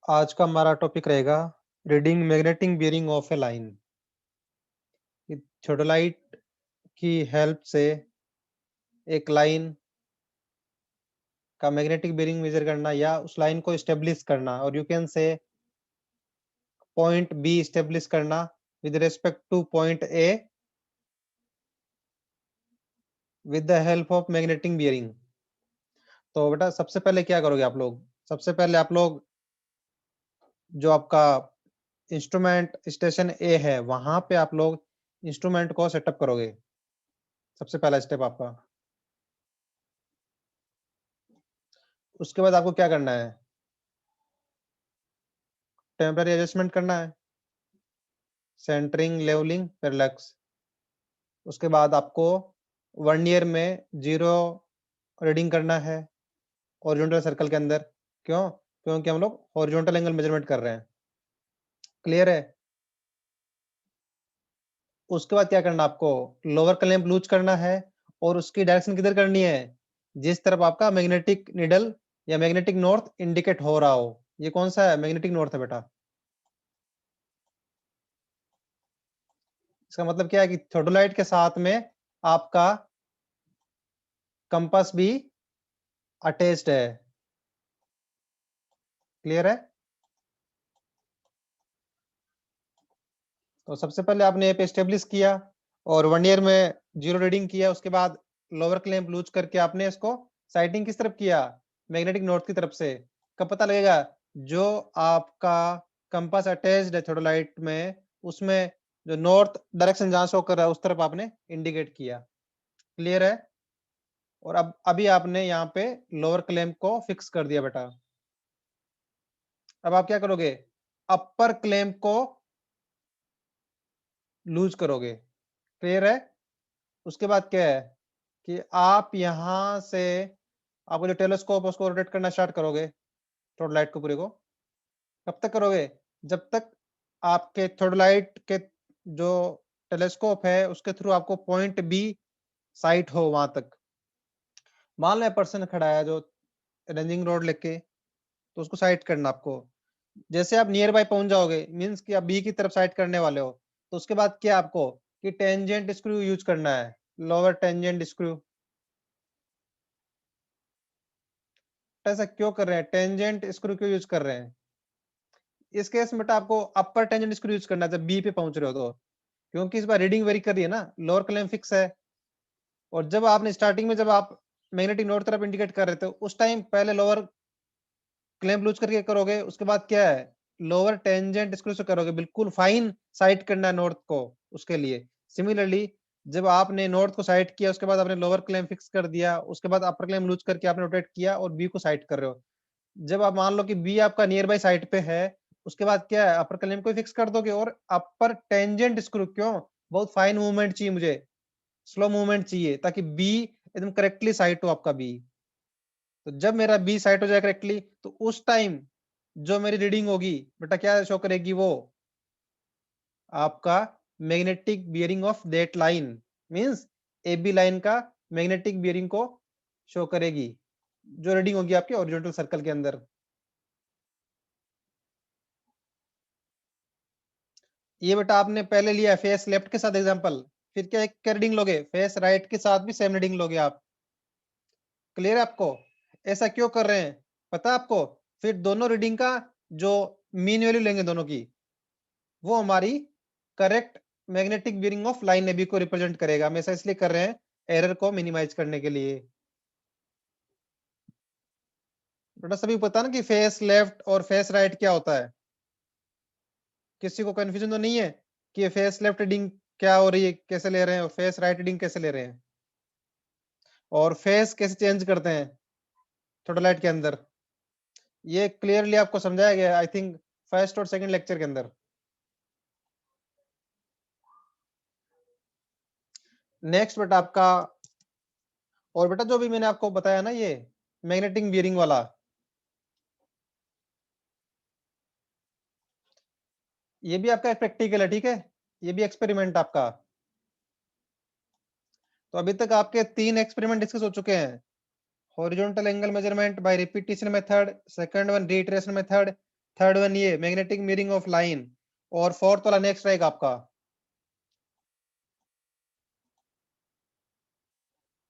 आज का हमारा टॉपिक रहेगा reading magnetic bearing of a line. Theodolite की हेल्प से एक लाइन का मैग्नेटिक बियरिंग मेजर करना या उस लाइन को स्टेब्लिश करना, और you can say point B establish करना with respect to point A with the help of magnetic bearing. तो बेटा सबसे पहले क्या करोगे आप लोग? सबसे पहले आप लोग जो आपका इंस्ट्रूमेंट स्टेशन ए है वहां पे आप लोग इंस्ट्रूमेंट को सेटअप करोगे। सबसे पहला स्टेप आपका। उसके बाद आपको क्या करना है? टेम्पररी एडजस्टमेंट करना है, सेंटरिंग, लेवलिंग, पैरेलक्स। उसके बाद आपको वर्नियर में 0 रीडिंग करना है हॉरिजॉन्टल सर्कल के अंदर। क्यों? क्योंकि हम लोग हॉरिजॉन्टल एंगल मेजरमेंट कर रहे हैं। क्लियर है? उसके बाद क्या करना आपको? लोअर क्लैंप लूज करना है और उसकी डायरेक्शन किधर करनी है? जिस तरफ आपका मैग्नेटिक निडल या मैग्नेटिक नॉर्थ इंडिकेट हो रहा हो। ये कौन सा है? मैग्नेटिक नॉर्थ है बेटा। इसका मतलब क्या है कि थ्योडोलाइट के साथ में आपका कंपास भी अटैच्ड है। क्लियर है? तो सबसे पहले आपने ये पे स्टेब्लिश किया और 1 ईयर में 0 रीडिंग किया। उसके बाद लोअर क्लैंप लूज करके आपने इसको साइटिंग किस तरफ किया? मैग्नेटिक नॉर्थ की तरफ से। कब पता लगेगा? जो आपका कंपास अटैच्ड है थ्योडोलाइट में, उसमें जो नॉर्थ डायरेक्शन जहां शो कर रहा है उस तरफ आपने इंडिकेट किया। क्लियर है? और अब अभी आपने यहाँ पे लोअर क्लैंप को फिक्स कर दिया बेटा। अब आप क्या करोगे? अपर क्लैंप को लूज करोगे। क्लियर है? उसके बाद क्या है कि आप यहां से आपको जो टेलीस्कोप उसको रोटेट करना स्टार्ट करोगे, थ्रोडलाइट को पूरे को। कब तक करोगे? जब तक आपके थ्रोडलाइट के जो टेलीस्कोप है उसके थ्रू आपको पॉइंट बी साइट हो वहां तक। मान लो पर्सन खड़ा है जो रेंजिंग रोड लेके, तो उसको साइट करना आपको। जैसे आप नियर बाय पहुंच जाओगे, मीन्स कि आप बी की तरफ साइट करने वाले हो, तो उसके बाद क्या आपको कि टेंजेंट स्क्रू यूज करना है, लोअर टेंजेंट स्क्रू। ऐसा क्यों कर रहे हैं? टेंजेंट स्क्रू क्यों यूज कर रहे हैं? इस केस में बेटा आपको अपर टेंजेंट स्क्रू यूज करना है जब बी पे पहुंच रहे हो तो, क्योंकि इस बार रीडिंग वेरी कर रही है ना, लोअर क्लैंप फिक्स है। और जब आपने स्टार्टिंग में जब आप मैग्नेटिक नॉर्थ तरफ इंडिकेट कर रहे थे उस टाइम पहले लोअर क्लैंप लूज करके करोगे, उसके बाद क्या है? लोअर टेंजेंट स्क्रू से करोगे। बिल्कुल फाइन साइट करना है नॉर्थ को उसके लिए। सिमिलरली जब आपने नॉर्थ को साइट किया उसके बाद आपने लोअर क्लैंप फिक्स कर दिया, उसके बाद अपर क्लैंप लूज करके आपने रोटेट किया और बी को साइट कर रहे हो। जब आप मान लो कि बी आपका नियर बाई साइड पे है, उसके बाद क्या है? अपर क्लैंप को फिक्स कर दोगे और अपर टेंजेंट स्क्रू। क्यों? बहुत फाइन मूवमेंट चाहिए मुझे, स्लो मूवमेंट चाहिए, ताकि बी एकदम करेक्टली साइट हो आपका बी। तो जब मेरा बी साइट हो जाए करेक्टली, तो उस टाइम जो मेरी रीडिंग होगी बेटा क्या शो करेगी? वो आपका magnetic bearing of that line, means A B line का मैग्नेटिक बियरिंग को शो करेगी, जो रीडिंग होगी आपके हॉरिजॉन्टल सर्कल के अंदर। ये बेटा आपने पहले लिया फेस लेफ्ट के साथ एग्जांपल, फिर क्या रीडिंग लोगे? फेस राइट के साथ भी सेम रीडिंग लोगे आप। क्लियर है आपको? ऐसा क्यों कर रहे हैं पता है आपको? फिर दोनों रीडिंग का जो मीन वैल्यू लेंगे दोनों की, वो हमारी correct magnetic bearing of line AB को रिप्रेजेंट करेगा। हम ऐसा इसलिए कर रहे हैं एरर को मिनिमाइज करने के लिए। बेटा सभी पता ना कि फेस लेफ्ट और फेस राइट क्या होता है? किसी को कंफ्यूजन तो नहीं है कि फेस लेफ्ट रीडिंग क्या हो रही है, कैसे ले रहे हैं, और फेस राइट रीडिंग कैसे ले रहे हैं, और फेस कैसे चेंज करते हैं थोडालाइट के अंदर? ये क्लियरली आपको समझाया गया आई थिंक फर्स्ट और सेकंड लेक्चर के अंदर। नेक्स्ट बेटा आपका, और बेटा जो भी मैंने आपको बताया ना ये मैग्नेटिक बियरिंग वाला, ये भी आपका प्रैक्टिकल है, ठीक है? ये भी एक्सपेरिमेंट आपका। तो अभी तक आपके 3 एक्सपेरिमेंट डिस्कस हो चुके हैं। Horizontal angle measurement by repetition method, second one reiteration method, third one ये मैग्नेटिक मिररिंग ऑफ लाइन, और फोर्थ वाला नेक्स्ट रहेगा आपका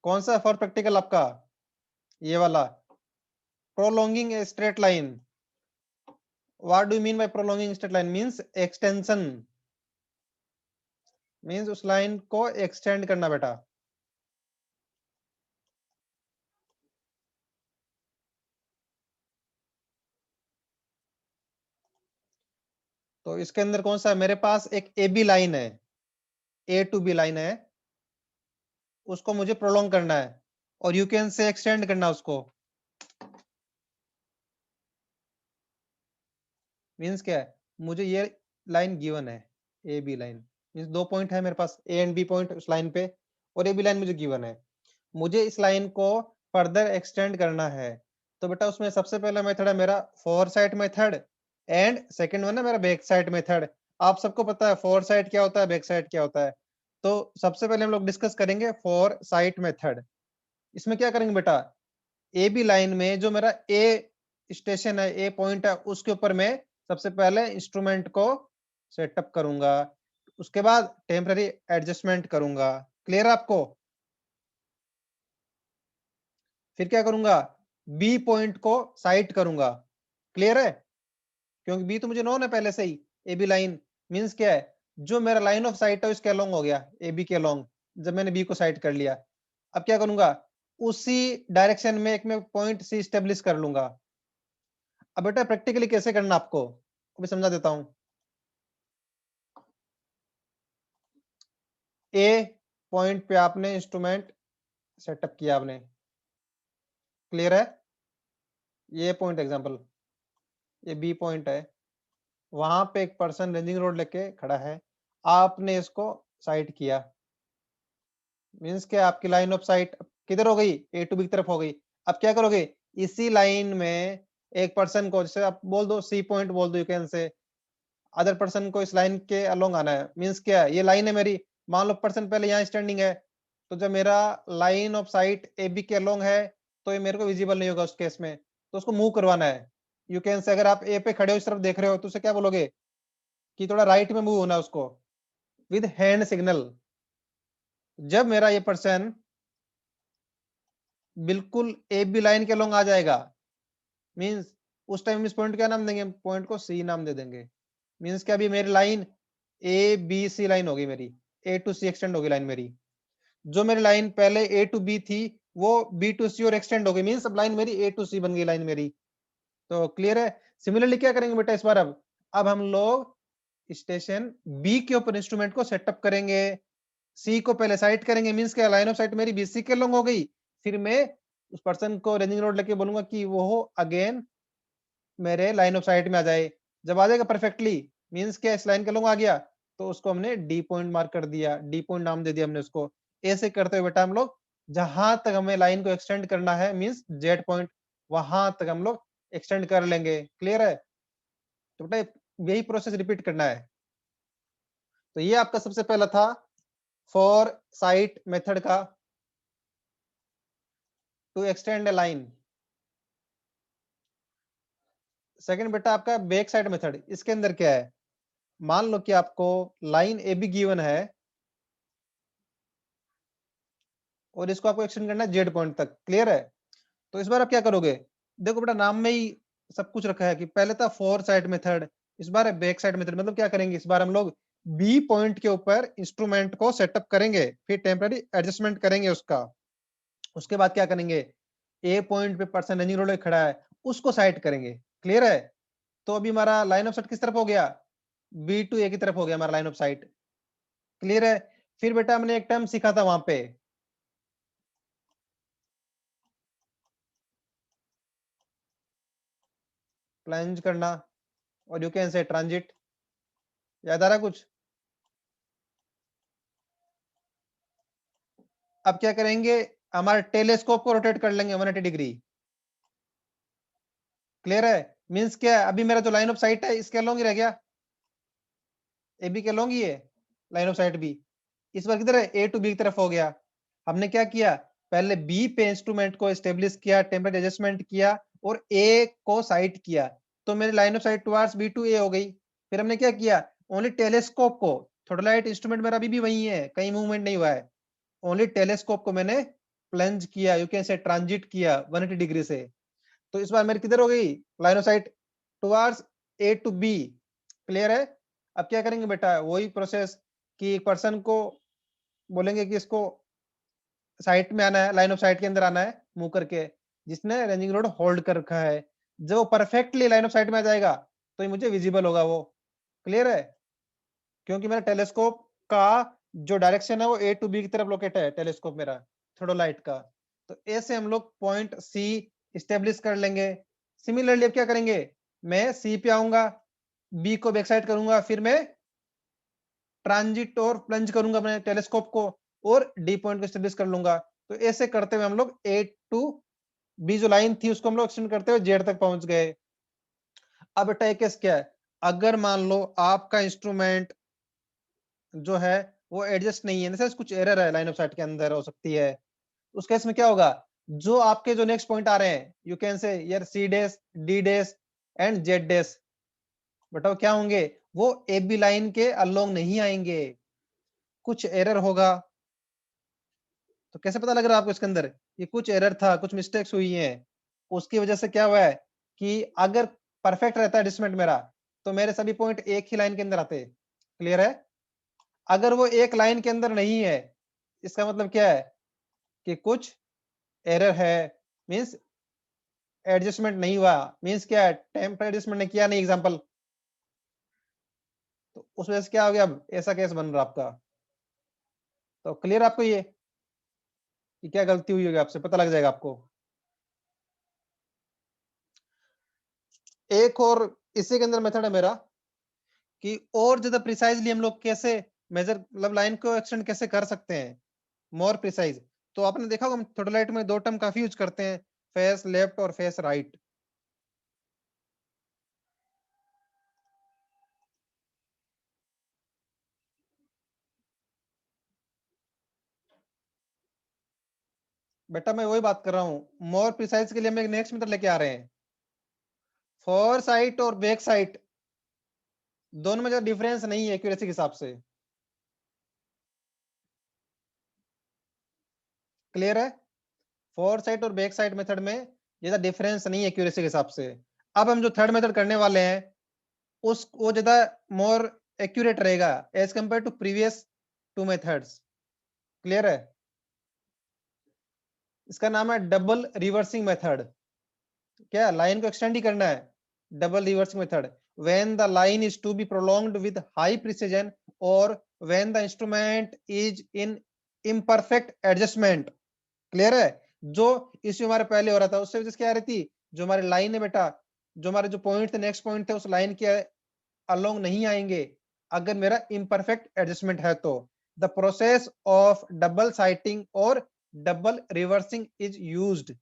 कौन सा फॉर प्रैक्टिकल आपका, ये वाला prolonging a straight line. What do you mean by prolonging straight line? Means extension, means उस लाइन को एक्सटेंड करना बेटा। तो इसके अंदर कौन सा है, मेरे पास एक ए बी लाइन है, ए टू बी लाइन है, उसको मुझे प्रोलॉन्ग करना है, और यू कैन से एक्सटेंड करना उसको। मींस क्या है, मुझे ये लाइन गिवन है, ए बी लाइन, मींस दो पॉइंट है मेरे पास, ए एंड बी पॉइंट उस लाइन पे, और ए बी लाइन मुझे गिवन है, मुझे इस लाइन को फर्दर एक्सटेंड करना है। तो बेटा उसमें सबसे पहला मेथड है मेरा four side method, and second one है मेरा बैक साइड मेथड। आप सबको पता है फोर साइड क्या होता है, बैक साइड क्या होता है। तो सबसे पहले हम लोग डिस्कस करेंगे फोर साइड मेथड। इसमें क्या करेंगे बेटा, ए बी लाइन में जो मेरा ए स्टेशन है, ए पॉइंट है, उसके ऊपर मैं सबसे पहले इंस्ट्रूमेंट को सेटअप करूंगा, उसके बाद टेम्पररी एडजस्टमेंट करूंगा। क्लियर है आपको? फिर क्या करूंगा, बी पॉइंट को साइट करूंगा। क्लियर है? क्योंकि बी तो मुझे नोन है पहले से ही। ए बी लाइन मींस क्या है, जो मेरा लाइन ऑफ साइट है उसके अलोंग हो गया, ए बी के अलोंग, जब मैंने बी को साइट कर लिया। अब क्या करूंगा, उसी डायरेक्शन में एक मैं पॉइंट सी स्टेब्लिश कर लूंगा। अब बेटा प्रैक्टिकली कैसे करना आपको अभी समझा देता हूं। ए पॉइंट पे आपने इंस्ट्रूमेंट सेटअप किया आपने, क्लियर है? ये पॉइंट एग्जांपल, ये बी पॉइंट है, वहां पे एक पर्सन रेंजिंग रोड लेके खड़ा है, आपने इसको साइट किया, मींस के आपकी लाइन ऑफ साइट किधर हो गई, ए टू बी की तरफ हो गई। अब क्या करोगे, इसी लाइन में एक पर्सन को, जैसे आप बोल दो सी पॉइंट बोल दो, यू कैन से अदर पर्सन को इस लाइन के अलोंग आना है। मींस क्या है, ये लाइन है मेरी, मान लो पर्सन पहले यहाँ स्टैंडिंग है, तो जब मेरा line of sight A B के अलोंग है, तो ये मेरे को विजिबल नहीं होगा उस केस में, तो उसको मूव करवाना है। यू कैन से अगर आप ए पे खड़े हो, इस तरफ देख रहे हो, तो उसे क्या बोलोगे कि थोड़ा राइट में मूव होना है उसको, विद हैंड सिग्नल। जब मेरा ये पर्सन बिल्कुल ए बी लाइन के अलोंग आ जाएगा, मींस उस टाइम इस पॉइंट क्या नाम देंगे, पॉइंट को सी नाम दे देंगे। मींस क्या, अभी मेरी line A B C line होगी मेरी, ए टू सी एक्सटेंड होगी लाइन मेरी। जो मेरी लाइन पहले ए टू बी थी, वो बी टू सी और एक्सटेंड हो गई, मींस अब लाइन मेरी ए टू सी बन गई लाइन मेरी। तो क्लियर है? सिमिलरली क्या करेंगे बेटा इस बार, अब हम लोग स्टेशन बी के ऊपर इंस्ट्रूमेंट को सेटअप करेंगे, सी को पहले साइट करेंगे, मींस क्या, लाइन ऑफ साइट मेरी बीसी के लॉन्ग हो गई। फिर मैं उस पर्सन को रेंजिंग रोड लेके बोलूंगा कि वो अगेन मेरे लाइन ऑफ साइट में आ जाए। जब आ जाएगा परफेक्टली, मींस क्या, इस लाइन के लॉन्ग आ गया, तो उसको हमने डी पॉइंट मार्क कर दिया, डी पॉइंट नाम दे दिया हमने उसको। ऐसे करते हुए बेटा हम लोग जहां तक हमें लाइन को एक्सटेंड करना है, मींस जेड पॉइंट, वहां तक हम लोग एक्सटेंड कर लेंगे। क्लियर है? तो बेटा यही प्रोसेस रिपीट करना है। तो ये आपका सबसे पहला था फॉर साइट मेथड का, to extend a line. Second बेटा आपका बैक साइड मेथड। इसके अंदर क्या है, मान लो कि आपको लाइन ए बी गिवन है, और इसको आपको एक्सटेंड करना है जेड पॉइंट तक। क्लियर है? तो इस बार आप क्या करोगे, देखो बेटा नाम में ही सब कुछ रखा है कि पहले था फोर साइड मेथड, इस बार है बैक साइड मेथड। मतलब क्या करेंगे, इस बार हम लोग बी पॉइंट के ऊपर इंस्ट्रूमेंट को सेटअप करेंगे, फिर टेम्पररी एडजस्टमेंट करेंगे उसका। उसके बाद क्या करेंगे, ए पॉइंट पे पर्सन रनिंग रोड खड़ा है, उसको साइट करेंगे। क्लियर है? तो अभी हमारा लाइन ऑफ साइट किस तरफ हो गया, बी टू ए की तरफ हो गया हमारा लाइन ऑफ साइट। क्लियर है? फिर बेटा हमने एक टर्म सीखा था वहां पे, प्लंज करना, और यू कैन से ट्रांजिट। याद आ रहा कुछ? अब क्या करेंगे, हमारे टेलीस्कोप को रोटेट कर लेंगे 180 डिग्री। क्लियर है? मींस क्या है, अभी मेरा जो लाइन ऑफ साइट है इसके अलोंग ही रह गया, ए बी के अलोंग ही है लाइन ऑफ साइट बी। इस बार किधर है, ए टू बी की तरफ हो गया। हमने क्या किया, पहले बी पे इंस्ट्रूमेंट को एस्टेब्लिश किया, टेम्परेचर एडजस्टमेंट किया, और ए को साइट किया। तो मेरी line of site towards B2A हो गई। फिर हमने क्या किया, ओनली टेलीस्कोप को, थोड़ालाइट इंस्ट्रूमेंट मेरा अभी भी वही है, कहीं मूवमेंट नहीं हुआ है, ओनली टेलीस्कोप को मैंने प्लंज किया, यू कैन से ट्रांजिट किया 180 डिग्री से। तो इस बार मेरी किधर हो गई, line of site towards A to B। Clear है। अब क्या करेंगे बेटा, वही प्रोसेस कि एक पर्सन को बोलेंगे कि इसको साइट में आना है, लाइन ऑफ साइट के अंदर आना है मूव करके, जिसने रेंजिंग रोड होल्ड कर रखा है। जब वो परफेक्टली लाइन ऑफ साइट में आ जाएगा तो ये मुझे विजिबल होगा वो। क्लियर है, क्योंकि मेरा टेलीस्कोप का जो डायरेक्शन है वो A to B की तरफ लोकेट है, टेलीस्कोप मेरा थोड़ोलाइट का। तो ए से हम लोग पॉइंट C इस्टेब्लिश कर लेंगे। सिमिलरली अब क्या करेंगे, मैं C पे आऊंगा, B को बैक साइड करूंगा, फिर मैं ट्रांजिट और प्लंज करूंगा अपने टेलीस्कोप को और डी पॉइंट को एस्टेब्लिश कर लूंगा। तो ऐसे करते हुए हम लोग A to B जो लाइन थी उसको हम लोग एक्सटेंड करते हुए Z तक पहुंच गए। अब बेटा एक केस क्या है, अगर मान लो आपका इंस्ट्रूमेंट जो है वो एडजस्ट नहीं है, कुछ एरर है लाइन ऑफ साइट के अंदर हो सकती है, उस केस में क्या होगा, जो आपके जो नेक्स्ट पॉइंट आ रहे हैं, यू कैन से यार C dash, D dash and Z dash, बताओ क्या होंगे, वो AB लाइन के अलोंग नहीं आएंगे, कुछ एरर होगा। तो कैसे पता लग रहा है आपको इसके अंदर, ये कुछ एरर था, कुछ मिस्टेक्स हुई हैं, उसकी वजह से क्या हुआ है कि अगर परफेक्ट रहता है एडजस्टमेंट मेरा, तो मेरे सभी पॉइंट एक ही लाइन के अंदर आते। क्लियर है। अगर वो एक लाइन के अंदर नहीं है, इसका मतलब क्या है कि कुछ एरर है, मींस एडजस्टमेंट नहीं हुआ, मींस क्या है, टेम्पररी एडजस्टमेंट ने किया नहीं एग्जांपल। तो उस वजह से क्या हो गया, अब ऐसा केस बन रहा आपका। तो क्लियर आपको ये कि क्या गलती हुई होगी आपसे, पता लग जाएगा आपको। एक और इसी के अंदर मेथड है मेरा कि और ज्यादा प्रिसाइजली हम लोग कैसे मेजर, मतलब लाइन को एक्सटेंड कैसे कर सकते हैं मोर प्रिसाइज। तो आपने देखा होगा हम थोड़ोलाइट में दो टर्म काफी यूज करते हैं, फेस लेफ्ट और फेस राइट। बेटा मैं वही बात कर रहा हूँ, मोर प्रिसाइज के लिए हम एक नेक्स्ट मेथड लेके आ रहे हैं, फोर साइट और बैक साइट दोनों में जो डिफरेंस नहीं है एक्यूरेसी के हिसाब से। क्लियर है, फोर साइट और बैक साइट मेथड में ज्यादा डिफरेंस नहीं है एक्यूरेसी के हिसाब से। अब हम जो थर्ड मेथड करने वाले हैं उस वो ज्यादा मोर एक्यूरेट रहेगा as compare to previous two methods. Clear है, इसका नाम है डबल रिवर्सिंग मेथड। क्या लाइन को एक्सटेंड ही करना है, double reversing method, when the line is to be prolonged with high precision और when the instrument is in imperfect adjustment. Clear है, जो इश्यू हमारे पहले हो रहा था उससे वजह से क्या आ रही थी, जो हमारी लाइन है बेटा, जो हमारे जो पॉइंट थे नेक्स्ट पॉइंट थे उस लाइन के अलोंग नहीं आएंगे अगर मेरा इम्परफेक्ट एडजस्टमेंट है। तो the process of double sighting और डबल रिवर्सिंग इज यूज्ड।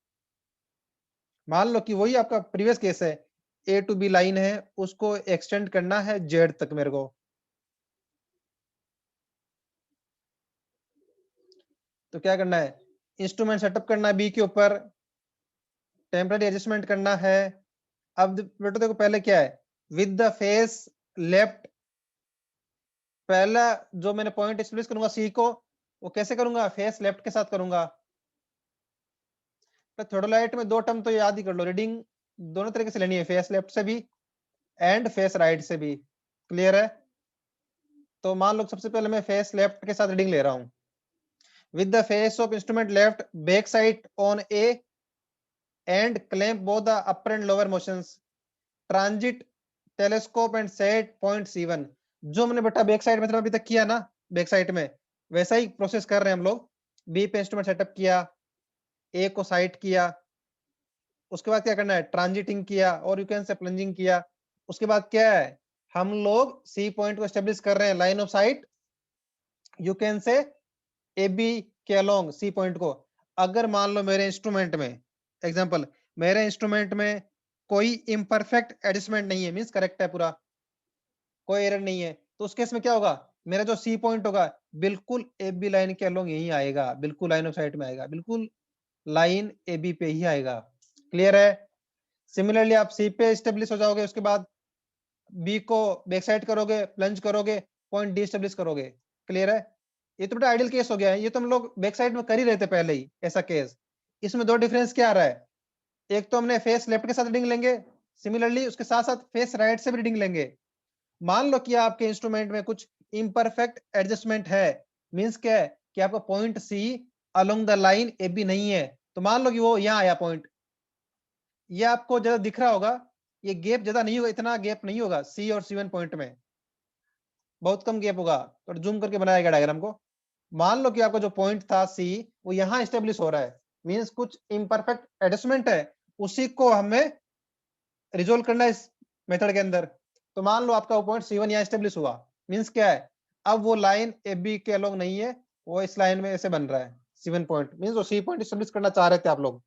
मान लो कि वही आपका प्रीवियस केस है, A to B लाइन है, उसको एक्सटेंड करना है Z तक मेरे को, तो क्या करना है, इंस्ट्रूमेंट सेटअप करना है B के ऊपर, टेम्पररी एडजस्टमेंट करना है। अब बेटा देखो पहले क्या है, विद द फेस लेफ्ट, पहला जो मैंने पॉइंट एस्टेब्लिश करूंगा C को, वो कैसे करूंगा, फेस लेफ्ट के साथ करूंगा। तो थोड़ोलाइट में दो टर्म तो याद ही कर लो, रीडिंग दोनों तरीके से लेनी है, फेस लेफ्ट से भी एंड फेस राइट से भी। क्लियर है, तो मान लो सबसे पहले मैं फेस लेफ्ट के साथ रीडिंग ले रहा हूं, with the face of instrument left back side on A and clamp both the upper and lower motions, transit telescope and set point C1। जो हमने बेटा बैक साइड में अभी तक किया ना, बैक साइड में वैसा ही प्रोसेस कर रहे हैं हम लोग। बी पे इंस्ट्रूमेंट सेटअप किया, ए को साइट किया, उसके बाद क्या करना है, ट्रांजिटिंग किया और यू कैन से प्लंजिंग किया। उसके बाद क्या है, हम लोग सी पॉइंट को एस्टेब्लिश कर रहे हैं, line of sight you can say A B के अलोंग सी पॉइंट को। अगर मान लो मेरे इंस्ट्रूमेंट में, एग्जांपल मेरे इंस्ट्रूमेंट में कोई इम्परफेक्ट एडजस्टमेंट नहीं है, मींस करेक्ट है पूरा, कोई एरर नहीं है, तो उस केस में क्या होगा, मेरा जो सी पॉइंट होगा बिल्कुल ए बी लाइन के अलोंग यही आएगा, बिल्कुल लाइन ऑफ साइट में आएगा, बिल्कुल लाइन ए बी पे ही आएगा। क्लियर है। सिमिलरली आप सी पे स्टेब्लिश हो जाओगे, उसके बाद बी को बैक साइड करोगे, प्लंज करोगे, पॉइंट डी स्टेब्लिश करोगे। क्लियर है? ये तो बेटा आइडियल केस हो गया है, ये तो हम लोग बैक साइड में कर ही रहे थे पहले ही ऐसा केस। इसमें दो डिफरेंस क्या आ रहा है, एक तो हमने फेस लेफ्ट के साथ रीडिंग लेंगे, सिमिलरली उसके साथ साथ फेस राइट से भी रीडिंग लेंगे। मान लो कि आपके इंस्ट्रूमेंट में कुछ इम्परफेक्ट एडजस्टमेंट है, मींस क्या है कि आपका point C along the line A B नहीं है, तो मान लो कि वो यहाँ आया पॉइंट, ये आपको ज्यादा दिख रहा होगा, ये गैप ज्यादा नहीं होगा, इतना गैप नहीं होगा सी और सी वन पॉइंट में, बहुत कम गैप होगा। तो जूम करके बनाया गया डायग्राम को। मान लो कि आपका जो पॉइंट था सी, वो यहाँ स्टेब्लिश हो रहा है, मींस कुछ इम्परफेक्ट एडजस्टमेंट है, उसी को हमें रिजोल्व करना है इस मेथड के अंदर। तो मान लो आपका वो पॉइंट सी वन यहाँ स्टेब्लिश हुआ, मींस क्या है, अब वो लाइन ए बी के अलोंग नहीं है, वो इस लाइन में ऐसे बन रहा है, सी वन पॉइंट मींस वो सी पॉइंट स्टेब्लिश करना चाह रहे थे आप लोग।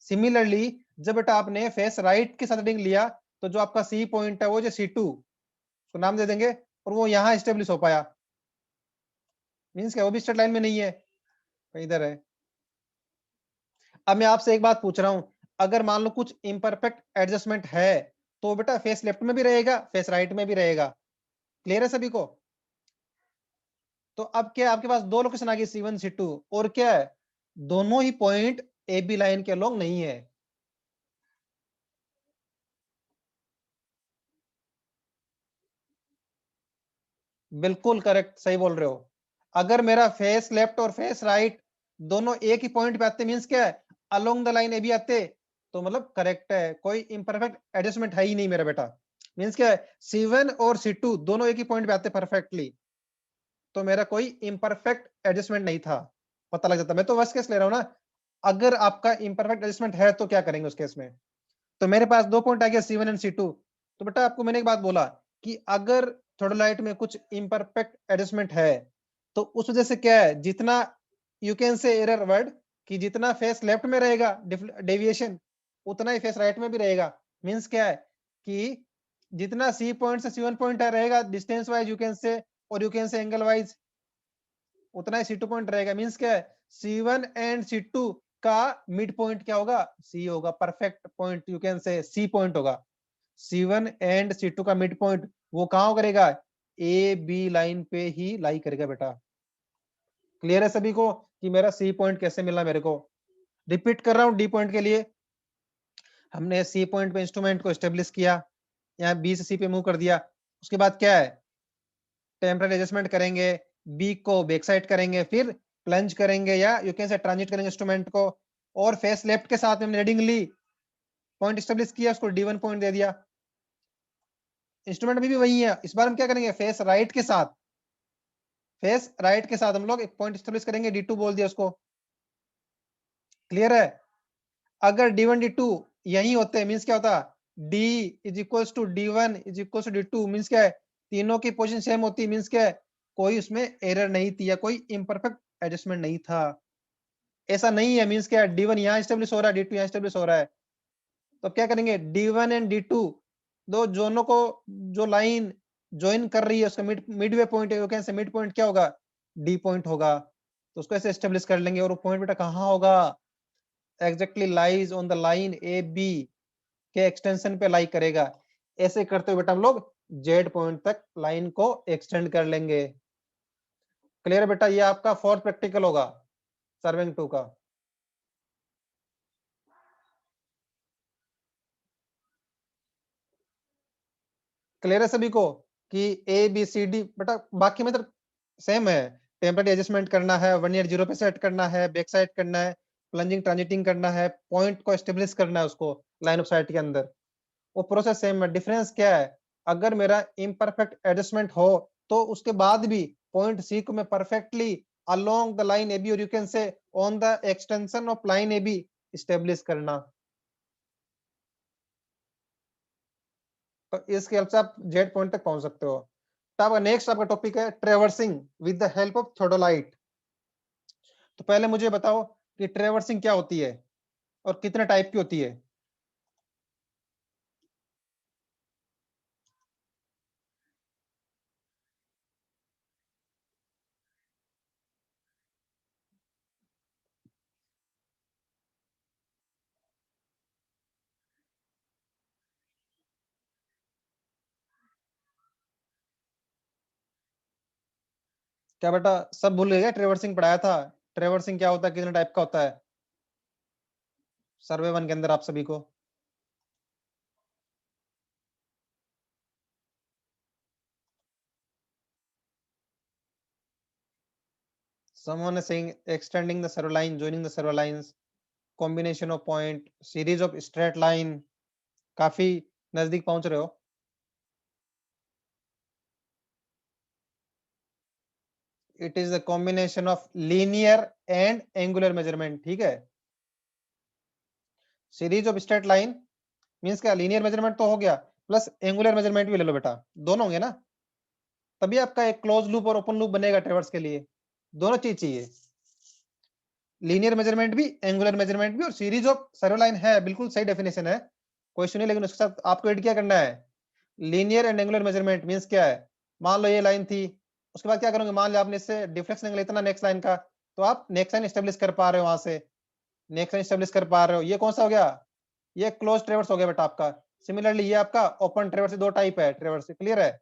सिमिलरली जब बेटा आपने फेस राइट के साथ रीडिंग लिया, तो जो आपका सी पॉइंट है वो जो सी टू, उसको नाम दे देंगे, और वो यहाँ स्टेब्लिश हो पाया, मींस क्या वो भी स्ट्रेट लाइन में नहीं है, कहीं इधर है। अब मैं आपसे एक बात पूछ रहा हूं, अगर मान लो कुछ इम्परफेक्ट एडजस्टमेंट है, तो बेटा फेस लेफ्ट में भी रहेगा, फेस राइट में भी रहेगा। क्लियर है सभी को? तो अब क्या है, आपके पास दो लोकेशन आ गई सी वन सी टू, और क्या है, दोनों ही पॉइंट ए बी लाइन के अलोंग नहीं है। बिल्कुल करेक्ट, सही बोल रहे हो। अगर मेरा फेस लेफ्ट और फेस राइट दोनों एक ही पॉइंट पे आते, मींस क्या है, along the line A B आते, तो मतलब करेक्ट है, कोई इम्परफेक्ट एडजस्टमेंट है ही नहीं मेरा बेटा। मींस क्या है, सी वन और सी टू दोनों एक ही पॉइंट पे आते परफेक्टली, तो मेरा कोई इम्परफेक्ट एडजस्टमेंट नहीं था, पता लग जाता। मैं तो वर्स्ट केस ले रहा हूँ ना, अगर आपका इम्परफेक्ट एडजस्टमेंट है तो क्या करेंगे उस केस में। तो मेरे पास दो पॉइंट आ गया सी वन एंड सी टू। तो बेटा आपको मैंने एक बात बोला कि अगर थोड़ोलाइट में कुछ इम्परफेक्ट एडजस्टमेंट है, तो उस वजह से क्या है, जितना यू कैन से एरर वर्ड, कि जितना फेस लेफ्ट में रहेगा डेविएशन, उतना ही फेस राइट में भी रहेगा। मींस क्या है कि जितना सी पॉइंट से सी वन पॉइंट रहेगा distance wise you can say, और you can say angle wise, उतना ही सी टू पॉइंट रहेगा। मींस क्या है, C one and C two का मिड पॉइंट क्या होगा, सी होगा, परफेक्ट पॉइंट यू कैन से सी पॉइंट होगा। सी वन एंड सी टू का मिड पॉइंट वो कहाँ करेगा, ए बी लाइन पे ही लाई करेगा बेटा। क्लियर है सभी को कि मेरा सी पॉइंट कैसे मिला मेरे को? रिपीट कर रहा हूँ डी पॉइंट के लिए, हमने सी पॉइंट पे इंस्ट्रूमेंट को स्टेब्लिश किया, यहाँ बी से सी पे मूव कर दिया, उसके बाद क्या है, टेम्पररी एडजस्टमेंट करेंगे, बी को बैक साइड करेंगे, फिर प्लंज करेंगे या यू कैन से ट्रांजिट करेंगे इंस्ट्रूमेंट को, और फेस लेफ्ट के साथ में हमने रीडिंग ली, पॉइंट स्टेब्लिश किया, उसको डी वन पॉइंट दे दिया। इंस्ट्रूमेंट में भी वही है, इस बार हम क्या करेंगे, फेस राइट के साथ, फेस राइट के साथ हम लोग एक पॉइंट स्टेब्लिश करेंगे, डी टू बोल दिया उसको। क्लियर है? अगर डी वन डी टू यही होते मीन्स क्या होता, D is equal to D one is equal to D two, means क्या है, तीनों की पोजीशन सेम होती, मीन्स क्या है, कोई उसमें एरर नहीं थी या कोई इम्परफेक्ट एडजस्टमेंट नहीं था। ऐसा नहीं है, मीन्स क्या है, डी वन यहाँ स्टेब्लिश हो रहा है, डी टू यहाँ स्टेब्लिश हो रहा है, तो क्या करेंगे, D one and D two दो जोनों को, जो लाइन ज्वाइन कर रही है उसका मिडवे पॉइंट है, कैसे मिड पॉइंट क्या होगा, डी पॉइंट होगा, तो उसको ऐसे स्टेब्लिश कर लेंगे, और वो पॉइंट बेटा कहाँ होगा, exactly lies on the line A B के एक्सटेंशन पे लाई करेगा। ऐसे करते हुए बेटा हम लोग जेड पॉइंट तक लाइन को एक्सटेंड कर लेंगे। क्लियर है बेटा? ये आपका फोर्थ प्रैक्टिकल होगा सर्विंग टू का। क्लियर है सभी को कि ए बी सी डी बेटा, बाकी मतलब सेम है, टेम्परेरी एडजस्टमेंट करना है, वन ईयर जीरो पे सेट करना है, बैक साइड करना है, प्लंजिंग ट्रांजिटिंग करना है, पॉइंट को एस्टेब्लिश करना है उसको लाइन ऑफ साइट के अंदर, वो प्रोसेस सेम है। डिफरेंस क्या है, अगर मेरा इम्परफेक्ट एडजस्टमेंट हो, तो उसके बाद भी पॉइंट सी को मैं perfectly along the line A B, और you can say on the extension of line A B establish करना। तो इसके हेल्प से आप जेड पॉइंट तक पहुंच सकते हो। तो आपका नेक्स्ट आपका टॉपिक है traversing with the help of theodolite. तो पहले मुझे बताओ कि ट्रेवर्सिंग क्या होती है और कितने टाइप की होती है। क्या बेटा सब भूल गए क्या? ट्रेवर्सिंग पढ़ाया था। ट्रेवर्सिंग क्या होता है, कितने टाइप का होता है सर्वे 1 के अंदर आप सभी को? Someone is saying extending the server line, joining the server lines, combination of point, series of straight line. काफी नजदीक पहुंच रहे हो। It is a combination of linear and angular measurement, ठीक है। Series of straight line means क्या, linear measurement तो हो गया, प्लस एंगुलर मेजरमेंट भी ले लो बेटा, दोनों होंगे ना, तभी आपका एक क्लोज लूप और ओपन लूप बनेगा ट्रेवर्स के लिए। दोनों चीज चाहिए, लीनियर मेजरमेंट भी, एंगुलर मेजरमेंट भी, और सीरीज ऑफ सर्वे लाइन है, बिल्कुल सही डेफिनेशन है, कोई सुनिए, लेकिन उसके साथ आपको ऐड क्या करना है, linear and angular measurement means क्या है, मान लो ये लाइन थी, उसके बाद क्या करोगे, मान लो आपने इससे डिफ्लेक्शन एंगल इतना नेक्स्ट लाइन का, तो आप नेक्स्ट लाइन स्टेब्लिश कर पा रहे हो, वहां से नेक्स्ट लाइन स्टेब्लिश कर पा रहे हो, ये कौन सा हो गया, ये क्लोज ट्रेवर्स हो गया बेटा आपका। सिमिलरली ये आपका ओपन ट्रेवर्स, दो टाइप है ट्रेवर्स, क्लियर है।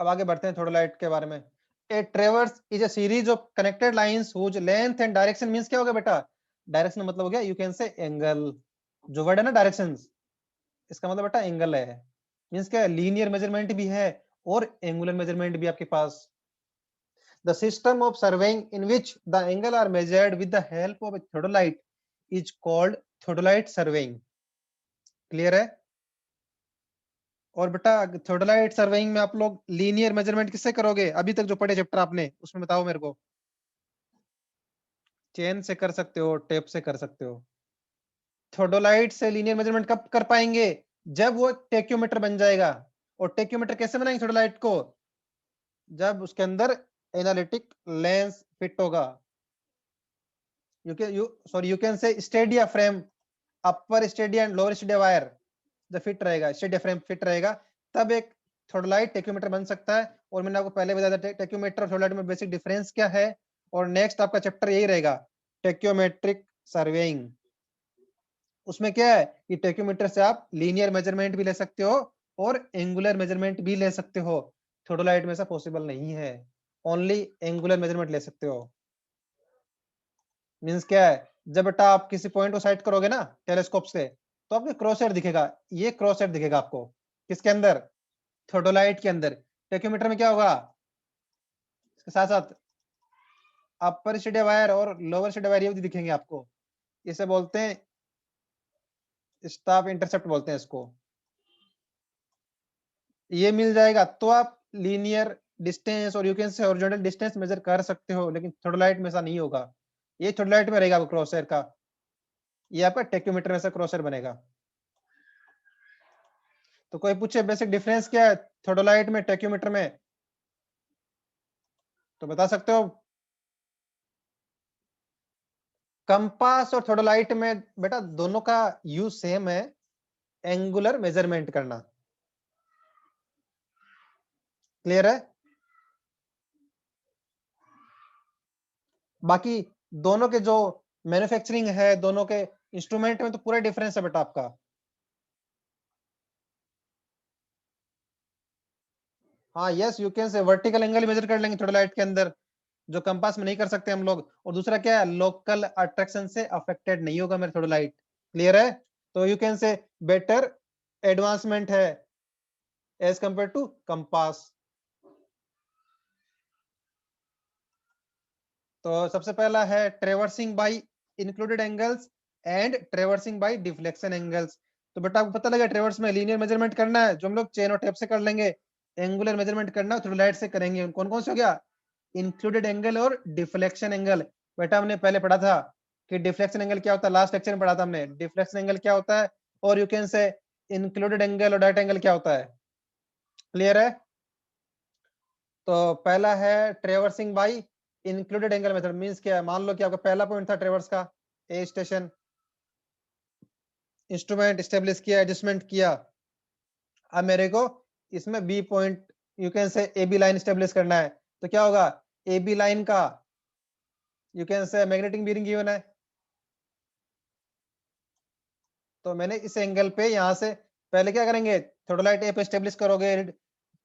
अब आगे बढ़ते हैं थोड़ा लाइट के बारे में। A traverse is a series of connected lines whose length and direction means क्या हो गया बेटा, डायरेक्शन मतलब हो गया, यू कैन से एंगल, जो वर्ड है ना डायरेक्शन, इसका मतलब बेटा एंगल है, मींस क्या, लीनियर मेजरमेंट भी है और एंगुलर मेजरमेंट भी आपके पास। The system of surveying in which the angle are measured with the help of theodolite is called theodolite surveying, clear है। और बेटा थियोडोलाइट सर्वेइंग में आप लोग लीनियर मेजरमेंट किससे करोगे, अभी तक जो पढ़े चैप्टर आपने, उसमें बताओ मेरे को। चेन से कर सकते हो, टेप से कर सकते हो। थियोडोलाइट से लीनियर मेजरमेंट कब कर पाएंगे, जब वो टेक्योमीटर बन जाएगा। और टेक्योमीटर कैसे बनाएंगे थियोडोलाइट को, जब उसके अंदर एनालिटिक लेंस फिट होगा, यू कैन से Stadia frame, upper Stadia and lower Stadia wire जब फिट रहेगा, स्टेडिया फ्रेम फिट रहेगा, तब एक थोड़ालाइट टेक्योमीटर बन सकता है। और मैंने आपको पहले बताया था टेक्योमीटर और थोड़ालाइट में बेसिक डिफरेंस क्या है। और नेक्स्ट आपका चैप्टर यही रहेगा, टेक्योमेट्रिक सर्वेइंग। उसमें क्या है कि टेक्योमीटर से आप लीनियर मेजरमेंट भी ले सकते हो और एंगुलर मेजरमेंट भी ले सकते हो, थोड़ालाइट में ऐसा पॉसिबल नहीं है, ओनली एंगुलर मेजरमेंट ले सकते हो। मींस क्या है, जब बेटा आप किसी पॉइंट को साइड करोगे ना टेलीस्कोप से, तो आपको क्रॉस हेड दिखेगा, ये क्रॉस हेड दिखेगा आपको, किसके अंदर, थोडोलाइट के अंदर। टेक्योमीटर में क्या होगा, इसके साथ साथ अपर स्टेडिया वायर और लोअर स्टेडिया वायर ये भी दिखेंगे आपको, इसे बोलते हैं स्टाफ इंटरसेप्ट बोलते हैं इसको। ये मिल जाएगा तो आप लीनियर डिस्टेंस और यू कैन से हॉरिजॉन्टल डिस्टेंस मेजर कर सकते हो, लेकिन थोडोलाइट में ऐसा नहीं होगा, ये थोडोलाइट में रहेगा क्रॉस हेयर का, ये आपका टेक्योमीटर में से क्रॉस हेयर बनेगा। तो कोई पूछे बेसिक डिफरेंस क्या है थोडोलाइट में टेक्योमीटर में, तो बता सकते हो। कंपास और थोडोलाइट में बेटा दोनों का यूज सेम है, एंगुलर मेजरमेंट करना, क्लियर है। बाकी दोनों के जो मैन्युफैक्चरिंग है, दोनों के इंस्ट्रूमेंट में तो पूरा डिफरेंस है बेटा आपका। हाँ यस, यू कैन से वर्टिकल एंगल मेजर कर लेंगे थोडोलाइट के अंदर, जो कंपास में नहीं कर सकते हम लोग। और दूसरा क्या है, लोकल अट्रैक्शन से अफेक्टेड नहीं होगा मेरे थोडोलाइट, क्लियर है। तो you can say better advancement है एज कंपेयर टू कंपास। तो सबसे पहला है traversing by included angles and traversing by deflection angles. तो बेटा आपको पता लगा ट्रेवर्स में लीनियर मेजरमेंट करना है जो हम लोग चेन और टेप से कर लेंगे, एंगुलर मेजरमेंट करना है थोड़ा लाइट से करेंगे। कौन कौन से हो गया, इंक्लूडेड एंगल और डिफ्लेक्शन एंगल। बेटा हमने पहले पढ़ा था कि डिफ्लेक्शन एंगल क्या होता है, लास्ट लेक्चर में पढ़ा था हमने डिफ्लेक्शन एंगल क्या होता है, और you can say included angle और डायरेक्ट एंगल क्या होता है, क्लियर है। तो पहला है traversing by included angle method, means क्या है, मान लो कि आपका पहला पॉइंट था ट्रेवर्स का, ए स्टेशन, इंस्ट्रूमेंट स्टेब्लिश किया, एडजस्टमेंट किया, अब मेरे को इसमें B point you can say A B line establish करना है, तो क्या होगा, ए बी लाइन का यू कैन से मैग्नेटिक बीयरिंग गिवन है, तो मैंने इस एंगल पे यहां से पहले क्या करेंगे, थोड़ाइट ए पे स्टेब्लिश करोगे,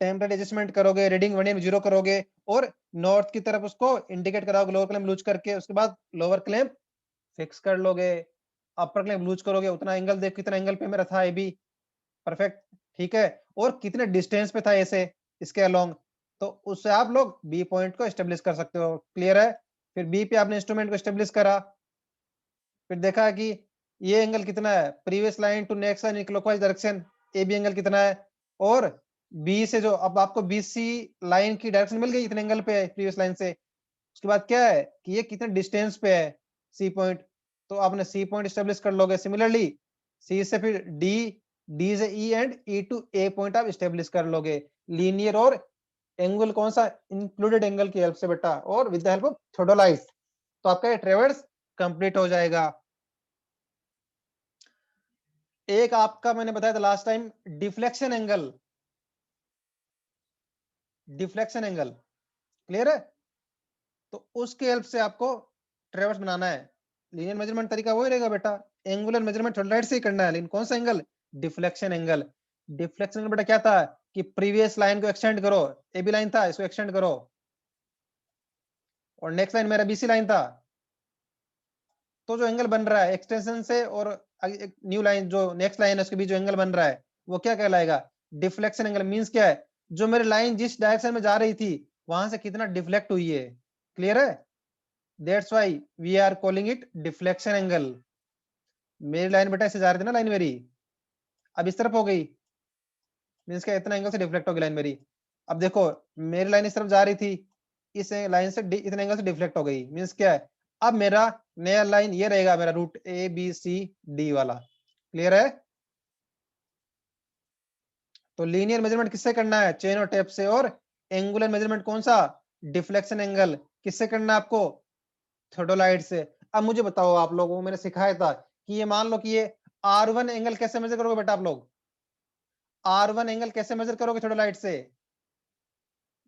टेम्परेचर एडजस्टमेंट करोगे, रीडिंग 1 में 0 करोगे और नॉर्थ की तरफ उसको इंडिकेट कराओगे लोअर क्लैंप लूज करके, उसके बाद लोअर क्लैंप फिक्स कर लोगे, अपर क्लैंप लूज करोगे, उतना एंगल देख कितना एंगल पे मेरा था ए बी, परफेक्ट, ठीक है, और कितने डिस्टेंस पे था ऐसे इसके अलोंग, तो उससे आप लोग बी पॉइंट को एस्टेब्लिश कर सकते हो। क्लियर है? फिर बी पे आपने इंस्ट्रूमेंट को एस्टेब्लिश करा, फिर देखा कि ये एंगल कितना है, previous line to next line in clockwise direction, A B angle कितना है, और बी से जो अब आपको बी सी लाइन की डायरेक्शन मिल गई इतने एंगल पे है प्रीवियस लाइन से, उसके बाद क्या है कि ये कितने डिस्टेंस पे है सी पॉइंट, तो आपने सी पॉइंट एस्टेब्लिश कर लोगे। सिमिलरली सी से फिर डी, डी से E and E to A point आप एस्टेब्लिश कर लोगे, लीनियर और एंगल कौन सा, इंक्लूडेड एंगल की हेल्प से बेटा, और with the help of theodolite, तो आपका ये ट्रेवर्स कंप्लीट हो जाएगा। एक आपका मैंने बताया था last time, deflection angle, deflection angle, clear है? तो उसके हेल्प से आपको ट्रेवर्स बनाना है। लीनियर मेजरमेंट तरीका वही रहेगा बेटा, एंगुलर मेजरमेंट थोड़ा से ही करना है, लेकिन कौन सा angle, deflection angle. Deflection angle बेटा क्या था कि प्रीवियस लाइन को एक्सटेंड करो, ए बी लाइन था इसको एक्सटेंड करो, और नेक्स्ट लाइन मेरा बीसी लाइन था, तो जो एंगल बन रहा है एक्सटेंशन से और एक न्यू लाइन जो नेक्स्ट लाइन है उसके बीच जो एंगल बन रहा है वो क्या कहलाएगा, डिफ्लेक्शन एंगल। मींस क्या है, जो मेरी लाइन जिस डायरेक्शन में जा रही थी वहां से कितना डिफ्लेक्ट हुई है। क्लियर है? That's why we are calling it deflection angle. मेरी लाइन बेटा ऐसे जा रही थी ना, लाइन मेरी अब इस तरफ हो गई, मींस क्या इतना एंगल से डिफ्लेक्ट हो गई लाइन मेरी। अब देखो मेरी लाइन इस तरफ जा रही थी, इस लाइन से इतने एंगल से डिफ्लेक्ट हो गई, मींस क्या है, अब मेरा नया लाइन ये रहेगा मेरा route A B C D वाला। क्लियर है? तो लीनियर मेजरमेंट किससे करना है, चेन और टेप से, और एंगुलर मेजरमेंट कौन सा, डिफ्लेक्शन एंगल, किससे करना है आपको, थोडोलाइट से। अब मुझे बताओ, आप लोगों को मैंने सिखाया था कि ये मान लो कि ये R1 एंगल कैसे मेजर करोगे बेटा, आप लोग R1 एंगल कैसे मेजर करोगे थोडोलाइट से,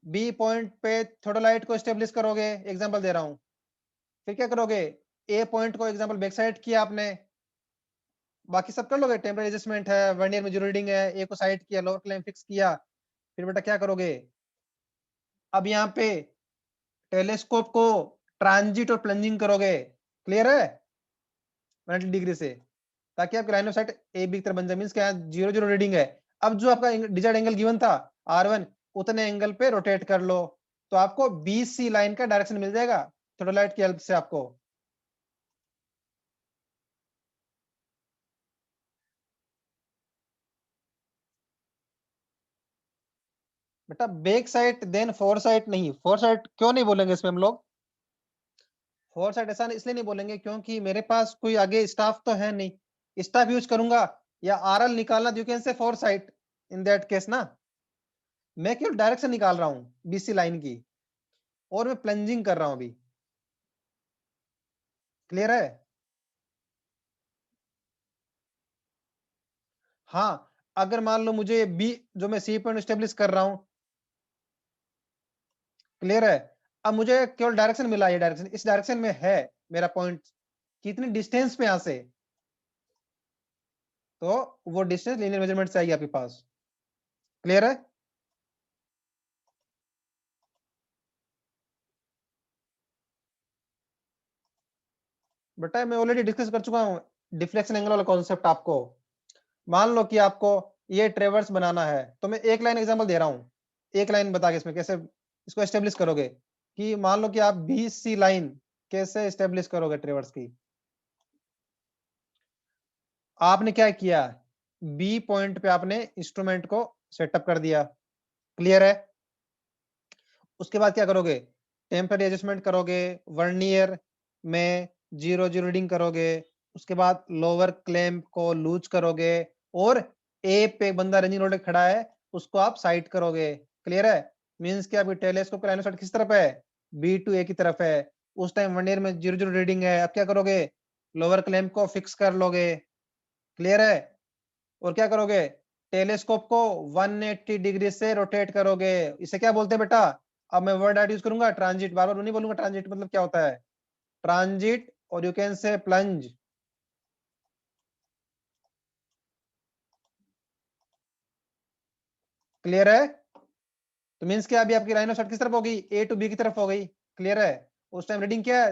बी पॉइंट पे थोडोलाइट को एस्टेब्लिश करोगे, एग्जांपल दे रहा हूं, फिर क्या करोगे, ए पॉइंट को एग्जांपल बैक साइड किया आपने, बाकी सब कर लोगे, टेम्परेचर एडजस्टमेंट है, वर्नियर में जो रीडिंग है, ए को साइड किया, लोअर क्लैंप फिक्स किया, फिर बेटा क्या करोगे, अब यहाँ पे टेलीस्कोप को ट्रांजिट और प्लंजिंग करोगे। क्लियर है? 180 डिग्री से, ताकि आपकी line of sight A B की तरफ बन जाए, मींस क्या है 0 0 रीडिंग है। अब जो आपका डिजायर्ड एंगल गिवन था R1, उतने एंगल पे रोटेट कर लो, तो आपको BC लाइन का डायरेक्शन मिल जाएगा थोडोलाइट की हेल्प से आपको। बेटा back side then fore side नहीं, फोर साइड क्यों नहीं बोलेंगे इसमें हम लोग, फोर साइड ऐसा इसलिए नहीं बोलेंगे क्योंकि मेरे पास कोई आगे स्टाफ तो है नहीं, स्टाफ यूज करूंगा या RL निकालना, यू कैन से four side in that case ना, मैं केवल डायरेक्शन निकाल रहा हूँ BC लाइन की, और मैं प्लंजिंग कर रहा हूँ अभी। क्लियर है? हाँ, अगर मान लो मुझे बी जो मैं सी पॉइंट स्टेब्लिश कर रहा हूं, क्लियर है, अब मुझे केवल डायरेक्शन मिला, ये डायरेक्शन इस डायरेक्शन में है मेरा पॉइंट, कितनी डिस्टेंस पे यहां से, तो वो डिस्टेंस लीनियर मेजरमेंट से आएगी आपके पास। क्लियर है? बेटा मैं ऑलरेडी डिस्कस कर चुका हूँ डिफ्लेक्शन एंगल वाला कॉन्सेप्ट आपको। मान लो कि आपको ये ट्रेवर्स बनाना है, तो मैं एक लाइन एग्जांपल दे रहा हूँ, एक लाइन बता के इसमें कैसे इसको एस्टेब्लिश करोगे, कि मान लो कि आप BC लाइन कैसे एस्टेब्लिश करोगे ट्रेवर्स की। आपने क्या किया, बी पॉइंट पे आपने इंस्ट्रूमेंट को सेटअप कर दिया। क्लियर है? उसके बाद क्या करोगे, टेम्परेरी एडजस्टमेंट करोगे, वर्नियर में 0 0 रीडिंग करोगे, उसके बाद लोअर क्लैंप को लूज करोगे, और ए पे बंदा रनिंग रोड खड़ा है उसको आप साइड करोगे। क्लियर है? मींस कि आपकी टेलीस्कोप का लाइन ऑफ साइट किस तरफ है, बी टू ए की तरफ है, उस टाइम वर्नियर में 0 0 रीडिंग है, अब क्या करोगे, लोअर क्लैंप को फिक्स कर लोगे। क्लियर है? और क्या करोगे, टेलीस्कोप को 180 डिग्री से रोटेट करोगे, इसे क्या बोलते हैं बेटा, अब मैं वर्ड यूज करूंगा ट्रांजिट, बार बार नहीं बोलूंगा ट्रांजिट मतलब क्या होता है, ट्रांजिट, और यू कैन से प्लंज। क्लियर है? तो मीन्स क्या, अभी आपकी लाइन ऑफ साइट किस तरफ होगी, ए टू बी की तरफ हो गई। क्लियर है? उस टाइम रीडिंग क्या है,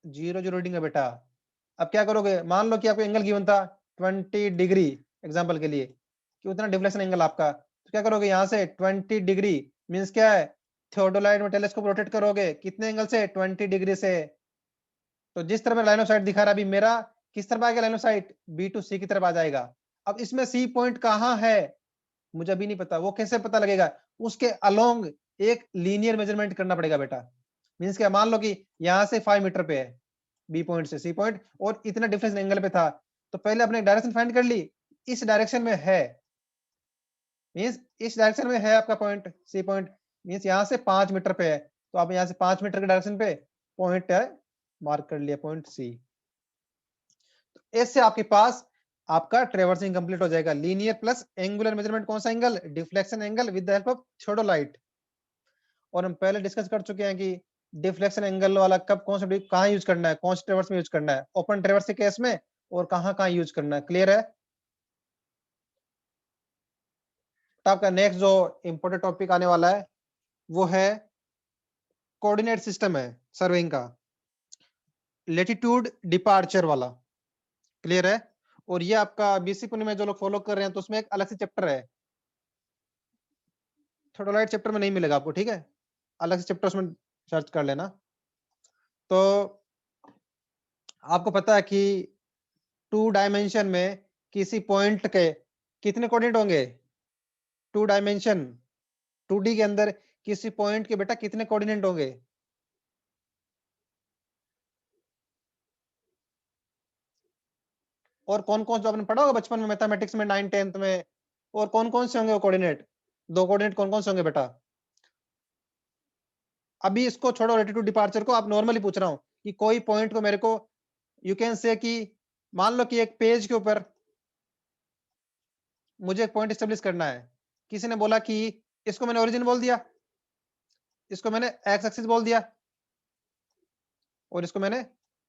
0 रीडिंग है बेटा। अब क्या करोगे, मान लो कि आपको एंगल गिवन था 20 डिग्री एग्जांपल के लिए, कि उतना डिफ्लेक्शन एंगल आपका, तो क्या करोगे, यहाँ से 20 डिग्री मीन्स क्या है, थियोडोलाइट में टेलीस्कोप रोटेट करोगे कितने एंगल से, 20 डिग्री से। तो जिस तरह लाइन ऑफ साइट दिखा रहा, अभी मेरा किस तरफ आएगा line of sight, B to C की तरफ आ जाएगा। अब इसमें सी पॉइंट कहाँ है मुझे अभी नहीं पता, वो कैसे पता लगेगा, उसके अलोंग एक लीनियर मेजरमेंट करना पड़ेगा बेटा। मींस क्या, मान लो कि यहाँ से 5 मीटर पे है बी पॉइंट से सी पॉइंट, और इतना डिफरेंस एंगल पे था, तो पहले अपने डायरेक्शन फाइंड कर ली, इस डायरेक्शन में है, मींस इस डायरेक्शन में है आपका पॉइंट सी पॉइंट, मींस यहाँ से 5 मीटर पे है, तो आप यहाँ से 5 मीटर के डायरेक्शन पे पॉइंट है, मार्क कर लिया पॉइंट सी। इससे आपके पास आपका ट्रेवर्सिंग कंप्लीट हो जाएगा। लीनियर प्लस एंगुलर मेजरमेंट, कौन सा angle, deflection angle with the help of theodolite. और हम पहले डिस्कस कर चुके हैं कि डिफ्लेक्शन एंगल वाला कब, कौन सा कहाँ यूज करना है, कौन से ट्रेवर्स में यूज करना है, ओपन ट्रेवर्स के केस में, और कहाँ कहाँ यूज करना है। क्लियर है? तो आपका नेक्स्ट जो इंपोर्टेंट टॉपिक आने वाला है वो है कोऑर्डिनेट सिस्टम है सर्वेइंग का, लेटीट्यूड डिपार्चर वाला। क्लियर है? और ये आपका बीसी पुणे में जो लोग फॉलो कर रहे हैं तो उसमें एक अलग से चैप्टर है, थोड़ोलाइट चैप्टर में नहीं मिलेगा आपको, ठीक है, अलग से चैप्टर उसमें सर्च कर लेना। तो आपको पता है कि 2 डायमेंशन में किसी पॉइंट के कितने कोऑर्डिनेट होंगे, 2 डायमेंशन 2D के अंदर किसी पॉइंट के बेटा कितने कोऑर्डिनेट होंगे, और कौन कौन जो आपने पढ़ा होगा बचपन में मैथमेटिक्स में 9 10th में, और कौन कौन से होंगे वो कोऑर्डिनेट, 2 कोऑर्डिनेट कौन कौन से होंगे बेटा। अभी इसको छोड़ो, रेलेटिव डिपार्चर को, आप नॉर्मली पूछ रहा हूं कि कोई पॉइंट को मेरे को, यू कैन से कि मान लो कि एक पेज के ऊपर मुझे एक पॉइंट एस्टेब्लिश करना है, किसी ने बोला कि इसको मैंने ओरिजिन बोल दिया, इसको मैंने एक्स एक्सिस बोल दिया, और इसको मैंने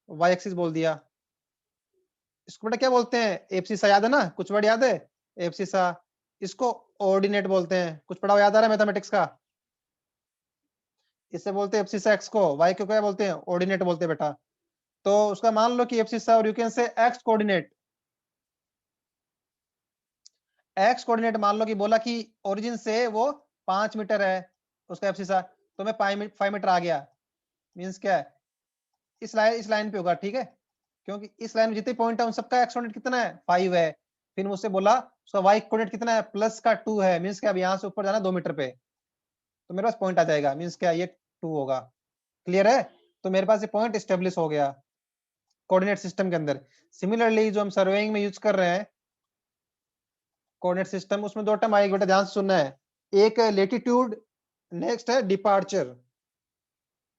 वाई एक्सिस बोल दिया। इसको बेटा क्या बोलते हैं, एब्सिसा, याद है ना, कुछ वर्ड याद है, एब्सिसा। इसको ऑर्डिनेट बोलते हैं, कुछ पढ़ा हुआ याद आ रहा है मैथमेटिक्स का, इससे बोलते हैं एब्सिसा एक्स को, वाई को क्या बोलते हैं, ऑर्डिनेट बोलते हैं बेटा। तो उसका मान लो कि एब्सिसा, और यू कैन से एक्स कोऑर्डिनेट, एक्स कोऑर्डिनेट मान लो कि बोला कि ओरिजिन से वो 5 मीटर है उसका एब्सिसा, तो मैं 5 मीटर आ गया, मींस क्या है, इस लाइन पे होगा, ठीक है, क्योंकि इस लाइन में जितने पॉइंट है उन सबका एक्स कोऑर्डिनेट कितना है, 5 है। फिर मुझसे बोला उसका वाई कोऑर्डिनेट कितना है, प्लस का 2 है, मींस क्या, अब यहाँ से ऊपर जाना 2 मीटर पे, तो मेरे पास पॉइंट आ जाएगा, मींस क्या, ये 2 होगा। क्लियर है? तो मेरे पास ये पॉइंट स्टेब्लिश हो गया कोऑर्डिनेट सिस्टम के अंदर। सिमिलरली जो हम सर्वेइंग में यूज कर रहे हैं कोऑर्डिनेट सिस्टम, उसमें 2 टर्म आएगी बेटा, ध्यान से सुनना है, एक है लेटीट्यूड, नेक्स्ट है डिपार्चर।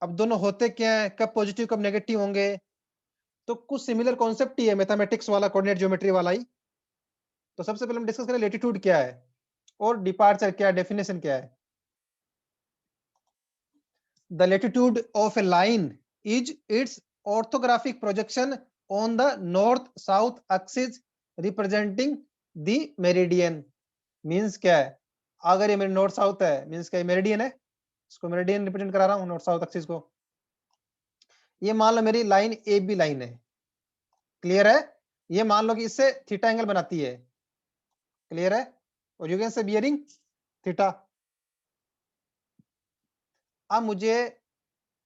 अब दोनों होते क्या है, कब पॉजिटिव कब नेगेटिव होंगे, तो कुछ सिमिलर कॉन्सेप्ट ही है मैथमेटिक्स वाला, कोऑर्डिनेट ज्योमेट्री वाला ही। तो सबसे पहले हम डिस्कस करें लेटीट्यूड क्या है और डिपार्चर क्या है, डेफिनेशन क्या है। The latitude of a line is its orthographic projection on the north-south axis representing the meridian. Means क्या है, अगर ये मेरे नॉर्थ साउथ है, मीन्स क्या, मेरिडियन है, इसको मेरिडियन रिप्रेजेंट करा रहा हूँ नॉर्थ साउथ एक्सिस को। ये मान लो मेरी लाइन ए बी लाइन है, क्लियर है, ये मान लो कि इससे थीटा एंगल बनाती है, क्लियर है, और यू कैन से बियरिंग थीटा। अब मुझे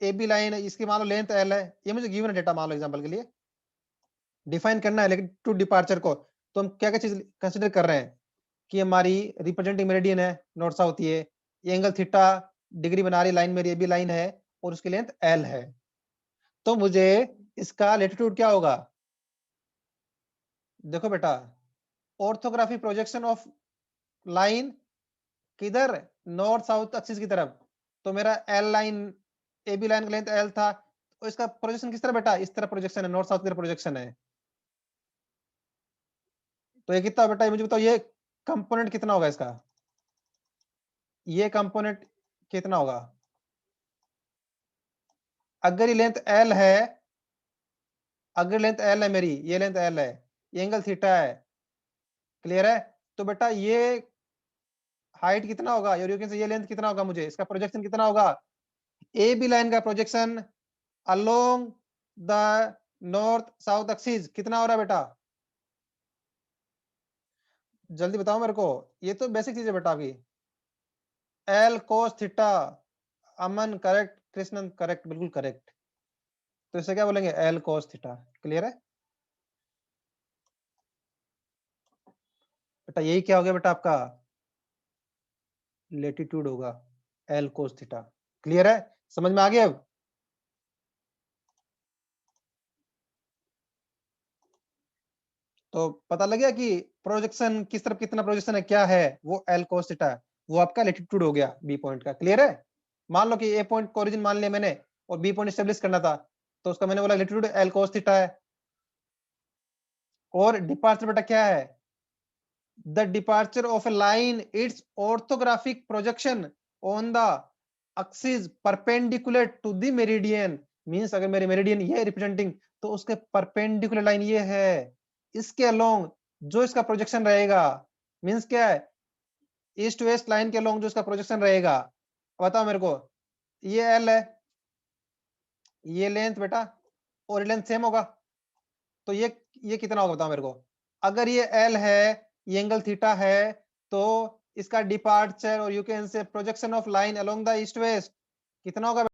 ए बी लाइन है, इसकी मान लो लेंथ एल है, ये मुझे गिवन है डेटा, मान लो एग्जांपल के लिए डिफाइन करना है, लेकिन टू डिपार्चर को तो हम क्या क्या चीज कंसिडर कर रहे हैं कि हमारी रिप्रेजेंटिंग मेरिडियन है नॉर्थ साउथ, ये एंगल थीटा डिग्री बना रही लाइन मेरी ए बी लाइन है, और उसकी लेंथ एल है, तो मुझे इसका लेटीट्यूड क्या होगा, देखो बेटा, ऑर्थोग्राफी प्रोजेक्शन ऑफ लाइन किधर, नॉर्थ साउथ एक्सिस की तरफ, तो मेरा L line A B line का लेंथ एल था, तो इसका प्रोजेक्शन किस तरह बेटा, इस तरह प्रोजेक्शन है, नॉर्थ साउथ की तरफ प्रोजेक्शन है, तो ये कितना बेटा, ये मुझे बताओ, ये कंपोनेंट कितना होगा इसका, ये कंपोनेंट कितना होगा, अगर ये लेंथ एल है, अगर लेंथ एल है मेरी, ये लेंथ एल है, ये एंगल थीटा है, क्लियर है, तो बेटा ये हाइट कितना होगा, और यू कैन से ये लेंथ कितना होगा, मुझे इसका प्रोजेक्शन कितना होगा, ए बी लाइन का projection along the north south axis कितना हो रहा है बेटा, जल्दी बताओ मेरे को, ये तो बेसिक चीज है बेटा आपकी। एल कोस थीटा, अमन करेक्ट, कृष्णन करेक्ट, बिल्कुल करेक्ट। तो इसे क्या बोलेंगे, एल कोस थीटा। क्लियर है बेटा, यही क्या हो गया बेटा आपका, लेटीट्यूड होगा, एल कोस थीटा। क्लियर है, समझ में आ गया अब। तो पता लग गया कि प्रोजेक्शन किस तरफ कितना प्रोजेक्शन है, क्या है वो एल कोस थीटा है, वो आपका लेटीट्यूड हो गया बी पॉइंट का। क्लियर है, मान लो कि ए पॉइंट को ओरिजिन मान लिया मैंने और बी पॉइंट एस्टेब्लिश करना था, तो उसका मैंने बोला लेटीट्यूड एल कोस थीटा है। और डिपार्चर बेटा क्या है, the departure of a line its orthographic projection on the axis perpendicular to the meridian. Means अगर मेरे मेरिडियन ये है रिप्रेजेंटिंग, तो उसके परपेंडिकुलर लाइन ये है, इसके अलोंग जो इसका प्रोजेक्शन रहेगा, मींस क्या है, ईस्ट टू वेस्ट लाइन के अलोंग जो इसका प्रोजेक्शन रहेगा। बताओ मेरे को, ये एल है, ये लेंथ बेटा, और लेंथ सेम होगा, तो ये कितना होगा बताओ मेरे को। अगर ये एल है, ये एंगल थीटा है, तो इसका डिपार्चर और यू कैन से projection of line along the east west कितना होगा